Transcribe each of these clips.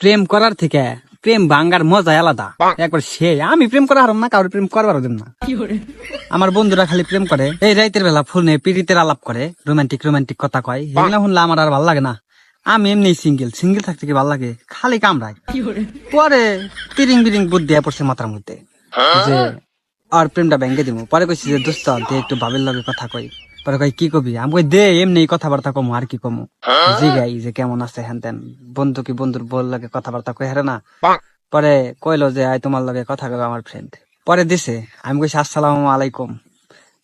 প্রেম করার থেকে প্রেম ভাঙ্গার মজা আলাদা একবার সে আমি প্রেম করা হারাম না, কারোর প্রেম করবার দেব না। আমার বন্ধুরা খালি প্রেম করে, এই রাইতের বেলা ফোনে পিরিতের আলাপ করে, রোমান্টিক রোমান্টিক কথা কয়, এগুলা শুনলে আমার আর ভালো লাগে না। আমি এমনি সিঙ্গেল সিঙ্গেল থাকতে কি ভালো লাগে, খালি কামড়ায়। পরে তিরিং বিরিং বুদ্ধি পড়ছে মাথার মধ্যে যে আর প্রেমটা ভেঙ্গে দিব। পরে কইছি যে দোস্ত দে একটু ভাবির লগে কথা কই। পরে কই কি কবি, আমি কই দে এমনি কথাবার্তা কমু আর কি কমু, জিগাই যে কেমন আছে হ্যান তেন। বন্ধু কি বন্ধুর বল লাগে কথাবার্তা কই হারে না। পরে কইলো যে আই তোমার লগে কথা কইবে আমার ফ্রেন্ড। পরে দিছে, আমি কইছি আসসালামু আলাইকুম,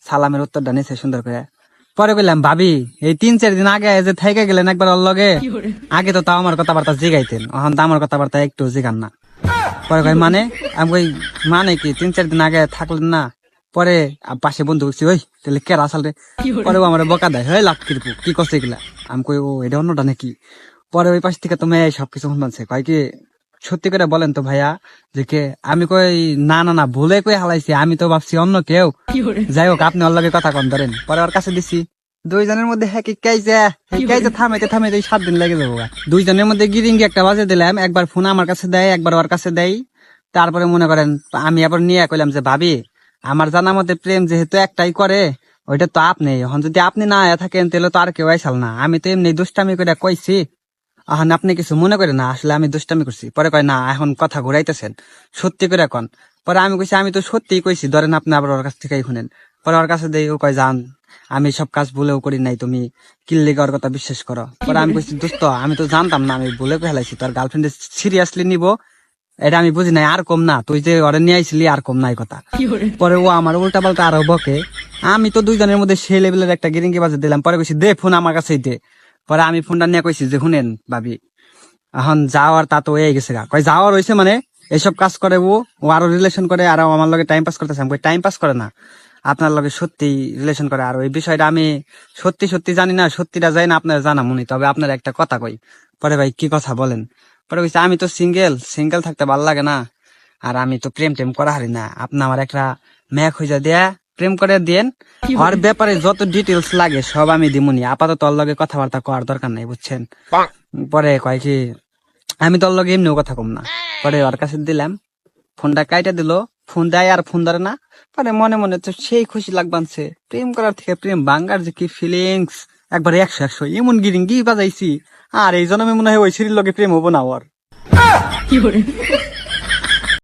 সালামের উত্তরটা নিছে সুন্দর করে। পরে কইলাম ভাবি এই 3-4 দিন আগে যে থাইকা গেলেন একবার ওর লগে, আগে তো তাও আমার কথাবার্তা জিগাইতেন, এখন তো আমার কথাবার্তা একটু জিগান না। পরে কই মানে, আমি কই মানে কি 3-4 দিন আগে থাকলেন না। পরে পাশে বন্ধু বলছি ওই তাহলে কে আসল রে। পরে ও আমার বকা দেয়, হয়ে লাভ কিরকু কি করছে এগুলা। আমি কই ও এটা অন্যটা নাকি। পরে ওই পাশ থেকে তুমি সবকিছু শুনছে, কয় কি সত্যি করে বলেন তো ভাইয়া যে কে। আমি কই না না না ভুলে কই হালাইছি, আমি তো ভাবছি অন্য কেউ। যাই হোক আপনি ওর লগে কথা কন ধরেন। পরে ওর কাছে দিছি, দুইজনের মধ্যে হ্যাঁ কাইছে থামাইতে থামাইতে 7 দিন লেগে যাবো। দুইজনের মধ্যে গিরিঙ্গি একটা বাজে দিলাম, একবার ফোন আমার কাছে দেয় একবার ওর কাছে দেয়। তারপরে মনে করেন আমি আবার নিয়ে কইলাম যে ভাবি আমার জানা মতে প্রেম যেহেতু একটাই করে, ওইটা তো আপনি, এখন যদি আপনি না থাকেন তাহলে তো আর কেউ আইসাল না। আমি তো এমনি দুষ্টামি করে কইছি, এখন আপনি কিছু মনে করেন না, আসলে আমি দুষ্টামি করছি। পরে কয় না এখন কথা ঘুরাইতেছেন, সত্যি করে কন। পরে আমি কইছি আমি তো সত্যিই কইছি, ধরেন আপনি আবার ওর কাছ থেকেই শুনেন। পরে ওর কাছে দেই, ও কয় জান আমি সব কাজ ভুলেও করি নাই, তুমি কিল্লিকে ওর কথা বিশ্বাস করো। পরে আমি কইছি দোস্ত আমি তো জানতাম না, আমি ভুলে ফেলাইছি, তোর গার্লফ্রেন্ড সিরিয়াসলি নিবো এটা আমি বুঝি নাই। আর কম না, তুই যে ওরে নিয়ে আইছিলি আর কম নাই কথা। পরে ও আমার উল্টা পাল্টা আরো বকে। আমি তো দুইজনের মধ্যে সেই লেভেলের একটা গিরিঙ্গি বাজে দিলাম। পরে কইছি দে ফোন আমার কাছেই দে। পরে আমি ফোনটা নিয়ে কইছি যে শুনেন ভাবি এখন যাওয়ার তা তো হয়ে গেছে গা। কয় যাওয়ার হয়েছে মানে এসব কাজ করে ও আরো রিলেশন করে আর আমার লগে টাইম পাস করতেছে। আমি কই টাইম পাস করে না, আপনার লগে সত্যি রিলেশন করে। আর ওই বিষয়টা আমি সত্যি সত্যি জানি না, সত্যিটা যাই না আপনার জানা মনে। তবে আপনার একটা কথা কই। পরে ভাই কি কথা বলেন। পরে কইছে আমি তো সিঙ্গেল সিঙ্গেল থাকতে ভালো লাগে না, আর আমি তো প্রেম টেম করা হারি না। আপনি আমার একটা মেয়ে খুঁজে দিয়া প্রেম করে দিয়েন, ওর ব্যাপারে যত ডিটেলস লাগে সব আমি দিমুনি, আপাতত ওর লগে কথাবার্তা করার দরকার নাই বুঝছেন। পরে কয় কি আমি তোর লগে এমনিও কথা কম না। পরে ওর কাছে দিলাম, ফোনটা কাইটা দিল, ফোন দেয় আর ফোন ধরে না। পরে মনে মনে তো সেই খুশি লাগবানছে, প্রেম করার থেকে প্রেম ভাঙ্গার যে কি ফিলিংস, একবার 100 এমন গিরিঙ্গি বাজাইছি। আর এই জন্মে মনে হয় ওই সিঁড়ির লগে প্রেম হবো না ওর।